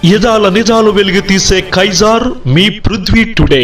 యదాల నిజాలు వెలుగు తీసే కైజార్ మీ పృథ్వీ టుడే.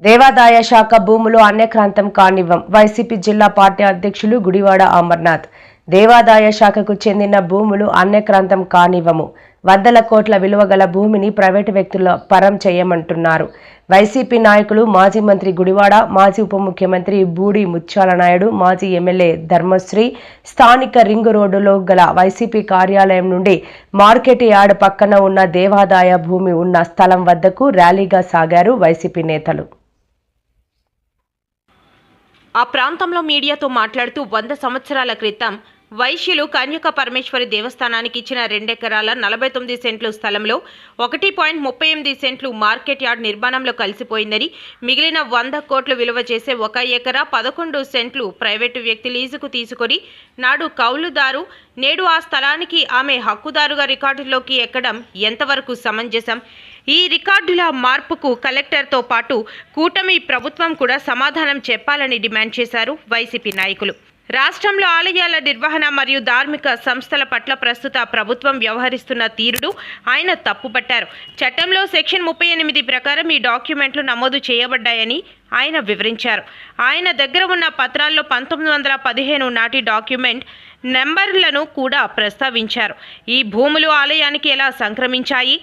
దేవాదాయ శాఖ భూములు అన్యక్రాంతం కానివ్వం. వైసీపీ జిల్లా పార్టీ అధ్యక్షులు గుడివాడ అమర్నాథ్. దేవాదాయ శాఖకు చెందిన భూములు అన్యక్రాంతం కానివ్వము. వందల కోట్ల విలువ గల భూమిని ప్రైవేటు వ్యక్తుల పరం చేయమంటున్నారు. వైసీపీ నాయకులు మాజీ మంత్రి గుడివాడ, మాజీ ఉప ముఖ్యమంత్రి బూడి ముత్యాల నాయుడు, మాజీ ఎమ్మెల్యే ధర్మశ్రీ స్థానిక రింగు రోడ్డులో గల వైసీపీ కార్యాలయం నుండి మార్కెట్ యార్డ్ పక్కన ఉన్న దేవాదాయ భూమి ఉన్న స్థలం వద్దకు ర్యాలీగా సాగారు వైసీపీ నేతలు. ఆ ప్రాంతంలో మీడియాతో మాట్లాడుతూ 100 సంవత్సరాల క్రితం వైశ్యులు కన్యక పరమేశ్వరి దేవస్థానానికి ఇచ్చిన 2 ఎకరాల 49 సెంట్లు స్థలంలో 1.38 సెంట్లు మార్కెట్ యార్డ్ నిర్మాణంలో కలిసిపోయిందని, మిగిలిన 100 కోట్లు విలువ చేసే 1 ఎకరా 11 సెంట్లు ప్రైవేటు వ్యక్తి లీజుకు తీసుకొని నాడు కౌలుదారు, నేడు ఆ స్థలానికి ఆమె హక్కుదారుగా రికార్డుల్లోకి ఎక్కడం ఎంతవరకు సమంజసం? ఈ రికార్డుల మార్పుకు కలెక్టర్తో పాటు కూటమి ప్రభుత్వం కూడా సమాధానం చెప్పాలని డిమాండ్ చేశారు వైసీపీ నాయకులు. రాష్ట్రంలో ఆలయాల నిర్వహణ మరియు ధార్మిక సంస్థల పట్ల ప్రస్తుత ప్రభుత్వం వ్యవహరిస్తున్న తీరును ఆయన తప్పుపట్టారు. చట్టంలో సెక్షన్ 38 ప్రకారం ఈ డాక్యుమెంట్లు నమోదు చేయబడ్డాయని ఆయన వివరించారు. ఆయన దగ్గర ఉన్న పత్రాల్లో 1915 నాటి డాక్యుమెంట్ నెంబర్లను కూడా ప్రస్తావించారు. ఈ భూములు ఆలయానికి ఎలా సంక్రమించాయి,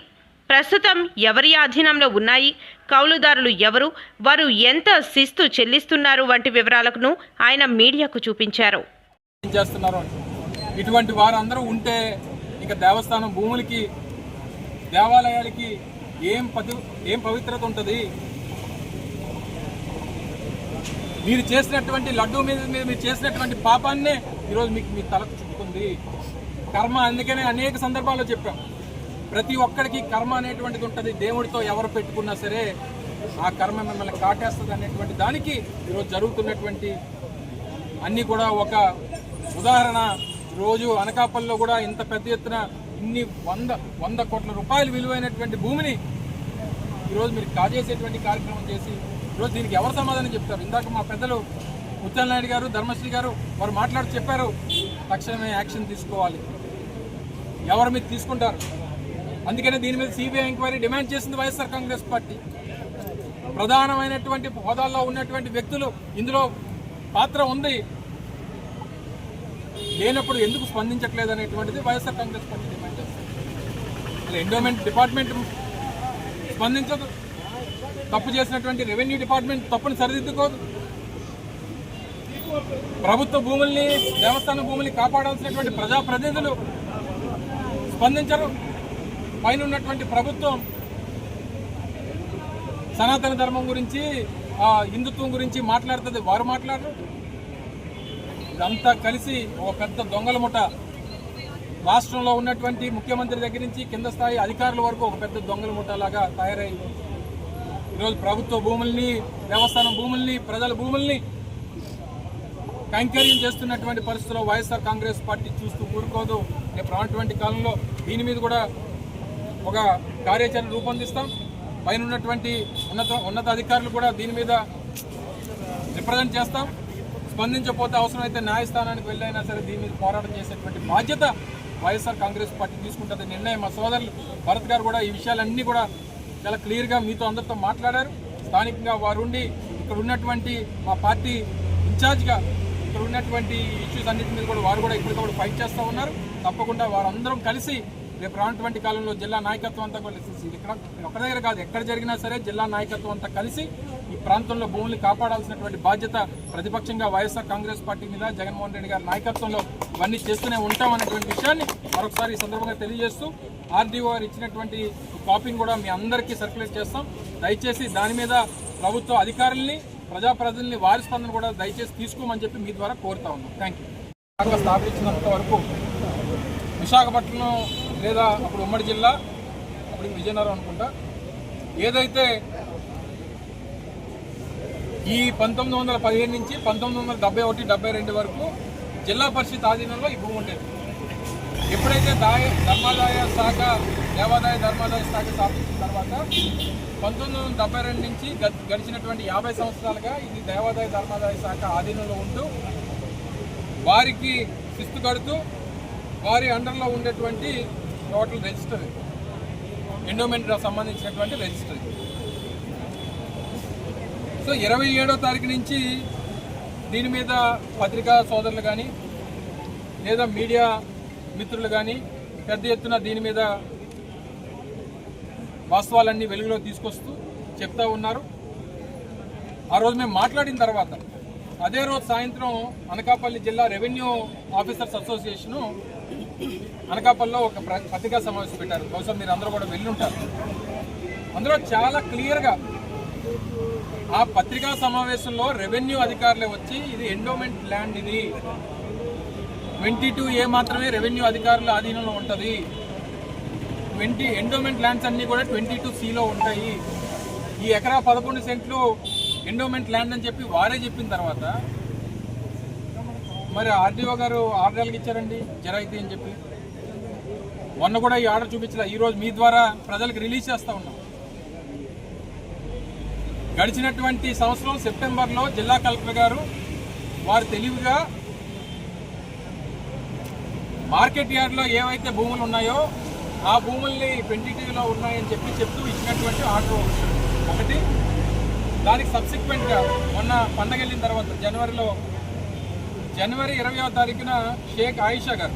ప్రస్తుతం ఎవరి అధీనంలో ఉన్నాయి, కౌలుదారులు ఎవరు, వారు ఎంత శిస్తు చెల్లిస్తున్నారు వంటి వివరాలను ఆయన మీడియాకు చూపించారు. ఇటువంటి వారందరూ ఉంటే ఇక దేవస్థానం భూములకి, దేవాలయాలకి ఏం పవిత్రత ఉంటుంది? మీరు చేసినటువంటి లడ్డూ మీద మీరు చేసినటువంటి పాపాన్నే ఈరోజు మీకు మీ తలకు చుట్టుకుంది. కర్మ, అందుకనే అనేక సందర్భాల్లో చెప్పాం, ప్రతి ఒక్కరికి కర్మ అనేటువంటిది ఉంటుంది. దేవుడితో ఎవరు పెట్టుకున్నా సరే ఆ కర్మ మిమ్మల్ని కాటేస్తుంది అనేటువంటి దానికి ఈరోజు జరుగుతున్నటువంటి అన్నీ కూడా ఒక ఉదాహరణ. రోజు అనకాపల్లిలో కూడా ఇంత పెద్ద ఎత్తున ఇన్ని 100 కోట్ల రూపాయలు విలువైనటువంటి భూమిని ఈరోజు మీరు కాజేసేటువంటి కార్యక్రమం చేసి ఈరోజు దీనికి ఎవరు సమాధానం చెప్తారు? ఇందాక మా పెద్దలు ముత్యాల నాయుడు గారు, ధర్మశ్రీ గారు వారు మాట్లాడుతూ చెప్పారు, తక్షణమే యాక్షన్ తీసుకోవాలి. ఎవరు మీరు తీసుకుంటారు? అందుకనే దీని మీద సిబిఐ ఎంక్వైరీ డిమాండ్ చేసింది వైఎస్ఆర్ కాంగ్రెస్ పార్టీ. ప్రధానమైనటువంటి హోదాల్లో ఉన్నటువంటి వ్యక్తులు ఇందులో పాత్ర ఉంది, లేనప్పుడు ఎందుకు స్పందించట్లేదు అనేటువంటిది వైఎస్ఆర్ కాంగ్రెస్ పార్టీ డిమాండ్ చేస్తుంది. ఎండోమెంట్ డిపార్ట్మెంట్ స్పందించదు, తప్పు చేసినటువంటి రెవెన్యూ డిపార్ట్మెంట్ తప్పుని సరిదిద్దుకోదు, ప్రభుత్వ భూముల్ని, దేవస్థాన భూముల్ని కాపాడాల్సినటువంటి ప్రజాప్రతినిధులు స్పందించరు. పైన ఉన్నటువంటి ప్రభుత్వం సనాతన ధర్మం గురించి, హిందుత్వం గురించి మాట్లాడుతుంది, వారు మాట్లాడరు. ఇదంతా కలిసి ఒక పెద్ద దొంగల ముఠ. రాష్ట్రంలో ఉన్నటువంటి ముఖ్యమంత్రి దగ్గర నుంచి కింద స్థాయి అధికారుల వరకు ఒక పెద్ద దొంగల ముఠ లాగా తయారై ఈరోజు ప్రభుత్వ భూముల్ని, దేవస్థానం భూముల్ని, ప్రజల భూముల్ని కైంకర్యం చేస్తున్నటువంటి పరిస్థితుల్లో వైఎస్ఆర్ కాంగ్రెస్ పార్టీ చూస్తూ కూరుకోదు. రేపు రానటువంటి కాలంలో దీని మీద కూడా ఒక కార్యాచరణ రూపొందిస్తాం. పైన ఉన్నటువంటి ఉన్నత అధికారులు కూడా దీని మీద రిప్రజెంట్ చేస్తాం. స్పందించకపోతే అవసరమైతే న్యాయస్థానానికి వెళ్ళైనా సరే దీని మీద పోరాటం చేసేటువంటి బాధ్యత వైఎస్ఆర్ కాంగ్రెస్ పార్టీ తీసుకుంటుంది. నిర్ణయం మా సోదరులు భరత్ గారు కూడా ఈ విషయాలన్నీ కూడా చాలా క్లియర్గా మీతో అందరితో మాట్లాడారు. స్థానికంగా వారు ఉండి ఇక్కడ ఉన్నటువంటి మా పార్టీ ఇన్ఛార్జ్గా ఇక్కడ ఉన్నటువంటి ఇష్యూస్ అన్నింటి మీద కూడా వారు కూడా ఇప్పటికప్పుడు ఫైట్ చేస్తూ ఉన్నారు. తప్పకుండా వారందరం కలిసి రేపు రానటువంటి కాలంలో జిల్లా నాయకత్వం అంతా కలిసి, ఇక్కడ ఒక దగ్గర కాదు ఎక్కడ జరిగినా సరే జిల్లా నాయకత్వం అంతా కలిసి ఈ ప్రాంతంలో భూముల్ని కాపాడాల్సినటువంటి బాధ్యత ప్రతిపక్షంగా వైఎస్ఆర్ కాంగ్రెస్ పార్టీ మీద, జగన్మోహన్ రెడ్డి గారి నాయకత్వంలో ఇవన్నీ చేస్తూనే ఉంటాం అనేటువంటి విషయాన్ని మరొకసారి ఈ సందర్భంగా తెలియజేస్తూ ఆర్డీఓ గారు ఇచ్చినటువంటి కాపీని కూడా మీ అందరికీ సర్క్యులేట్ చేస్తాం. దయచేసి దాని మీద ప్రభుత్వ అధికారుల్ని, ప్రజాప్రతినిధుల్ని వారి స్పందన కూడా దయచేసి తీసుకోమని చెప్పి మీ ద్వారా కోరుతా ఉన్నాం. Thank you. స్థాపించినంత వరకు విశాఖపట్నం లేదా అప్పుడు ఉమ్మడి జిల్లా, అప్పుడు విజయనగరం అనుకుంటా, ఏదైతే ఈ 1915 నుంచి 1971, 72 వరకు జిల్లా పరిషత్ ఆధీనంలో ఈ భూమి ఉండేది. ఎప్పుడైతే ధర్మాదాయ శాఖ, దేవాదాయ ధర్మాదాయ శాఖ స్థాపించిన తర్వాత 1972 నుంచి గడిచినటువంటి 50 సంవత్సరాలుగా ఇది దేవాదాయ ధర్మాదాయ శాఖ ఆధీనంలో ఉంటూ వారికి శిస్తు కడుతూ వారి అండర్లో ఉండేటువంటి టోటల్ రిజిస్టర్, ఎండోమెంట్ సంబంధించినటువంటి రిజిస్టర్. సో 27వ తారీఖు నుంచి దీని మీద పత్రికా సోదరులు కానీ లేదా మీడియా మిత్రులు కానీ పెద్ద ఎత్తున దీని మీద వాస్తవాలన్నీ వెలుగులో తీసుకొస్తూ చెప్తా ఉన్నారు. ఆ రోజు మేము మాట్లాడిన తర్వాత అదే రోజు సాయంత్రం అనకాపల్లి జిల్లా రెవెన్యూ ఆఫీసర్స్ అసోసియేషను అనకాపల్లిలో ఒక పత్రికా సమావేశం పెట్టారు. బహుశా మీరు అందరూ కూడా వెళ్ళుంటారు. అందులో చాలా క్లియర్గా ఆ పత్రికా సమావేశంలో రెవెన్యూ అధికారులే వచ్చి ఇది ఎండోమెంట్ ల్యాండ్, ఇది 22A మాత్రమే రెవెన్యూ అధికారుల ఆధీనంలో ఉంటుంది, ఎండోమెంట్ ల్యాండ్స్ అన్నీ కూడా 22Cలో ఉంటాయి, ఈ ఎకరా 11 సెంట్లు ఎండోమెంట్ ల్యాండ్ అని చెప్పి వారే చెప్పిన తర్వాత మరి ఆర్డీఓ గారు ఆర్డర్లకు ఇచ్చారండి జరాయితీ అని చెప్పి. మొన్న కూడా ఈ ఆర్డర్ చూపించలే. ఈరోజు మీ ద్వారా ప్రజలకు రిలీజ్ చేస్తూ ఉన్నాం. గడిచినటువంటి సంవత్సరం సెప్టెంబర్లో జిల్లా కలెక్టర్ గారు వారు తెలివిగా మార్కెట్ యార్డ్లో ఏవైతే భూములు ఉన్నాయో ఆ భూముల్ని 22లో ఉన్నాయని చెప్తూ ఇచ్చినటువంటి ఆర్డర్ ఒకటి. దానికి సబ్సిక్వెంట్గా మొన్న పండగ వెళ్ళిన తర్వాత జనవరి 20వ తారీఖున Shaik Ayesha garu,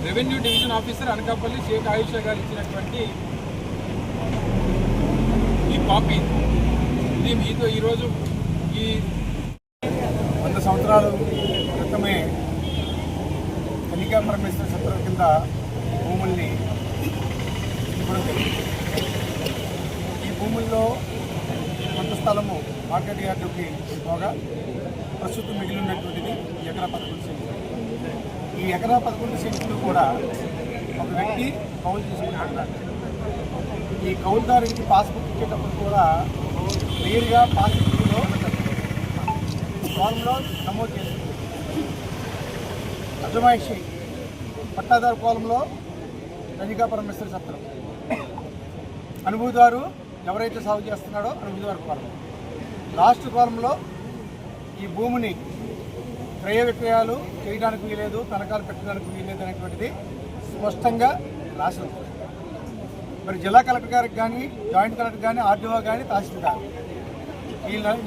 revenue division officer Anakapalli Shaik Ayesha garu ఇచ్చినటువంటి ఈ కాపీ ఇది మీతో ఈరోజు ఈ 100 సంవత్సరాల క్రితమే కన్యకా పరమేశ్వర సత్రం కింద భూముల్ని ఇవ్వడం జరిగింది. ఈ భూముల్లో కొంత స్థలము మార్కెట్ యార్డుకి పోగా ప్రస్తుతం మిగిలి ఉన్నటువంటిది ఎకరా 11 సెంట్లు. ఈ ఎకరా 11 సెంట్లు కూడా ఒక వ్యక్తి కౌలు తీసుకుంటున్నాడు. ఈ కౌలుదారునికి పాస్బుక్ ఇచ్చేటప్పుడు కూడా క్లియర్గా పాస్బుక్లో కాలంలో నమోదు చేస్తుంది. అజమాయిషి పట్టాదారు కాలంలో కన్యకా పరమేశ్వర సత్రం, అనుభూతిదారు ఎవరైతే సాగు చేస్తున్నాడో అనుభూతిదారు కాలం, లాస్ట్ కాలంలో ఈ భూమిని క్రయ విక్రయాలు చేయడానికి వీలేదు, తనఖాలు పెట్టడానికి వీలేదు అనేటువంటిది స్పష్టంగా రాసి ఉంది. మరి జిల్లా కలెక్టర్ గారికి కానీ, జాయింట్ కలెక్టర్ కానీ, ఆర్డీఓ కానీ, తహసీల్దార్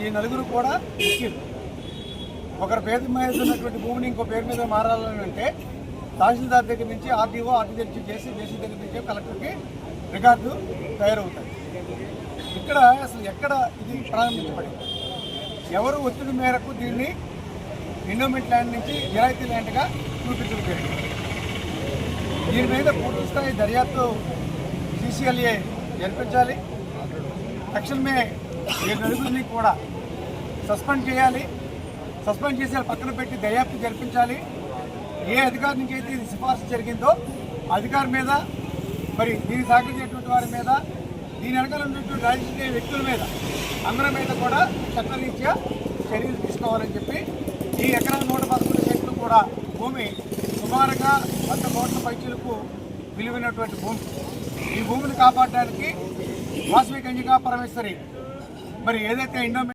ఈ నలుగురు కూడా ముఖ్యులు. ఒకరి పేరు మీద ఉన్నటువంటి భూమిని ఇంకో పేరు మీద మారాలని అంటే తహసీల్దార్ దగ్గర నుంచి ఆర్డీఓ జేసీ దగ్గర నుంచి కలెక్టర్కి రికార్డు తయారవుతాయి. ఇక్కడ అసలు ఎక్కడ ఇది ప్రారంభించబడింది, ఎవరు ఒత్తిడి మేరకు దీన్ని ఎండోమెంట్ ల్యాండ్ నుంచి జిరాయితీ ల్యాండ్గా చూపించడం జరిగింది. దీని మీద పూర్తి స్థాయి దర్యాప్తు CCLA జరిపించాలి. తక్షణమే 7 నలుగురిని కూడా సస్పెండ్ చేయాలి. సస్పెండ్ చేసి పక్కన పెట్టి దర్యాప్తు జరిపించాలి. ఏ అధికారి నుంచి అయితే ఇది సిఫార్సు జరిగిందో అధికారి మీద, మరి దీన్ని సహకరించేటువంటి వారి మీద, దీని వెనకాల ఉన్నటువంటి రాజకీయ వ్యక్తుల మీద, అందరి మీద కూడా చట్టరీత్యా చర్యలు తీసుకోవాలని చెప్పి ఈ ఎకరా 111 సెంట్లు కూడా భూమి సుమారుగా 100 కోట్ల పైచీలకు విలువైనటువంటి భూమి. ఈ భూమిని కాపాడడానికి వాసవి కన్యకా పరమేశ్వరి మరి ఏదైతే ఎండోమెంట్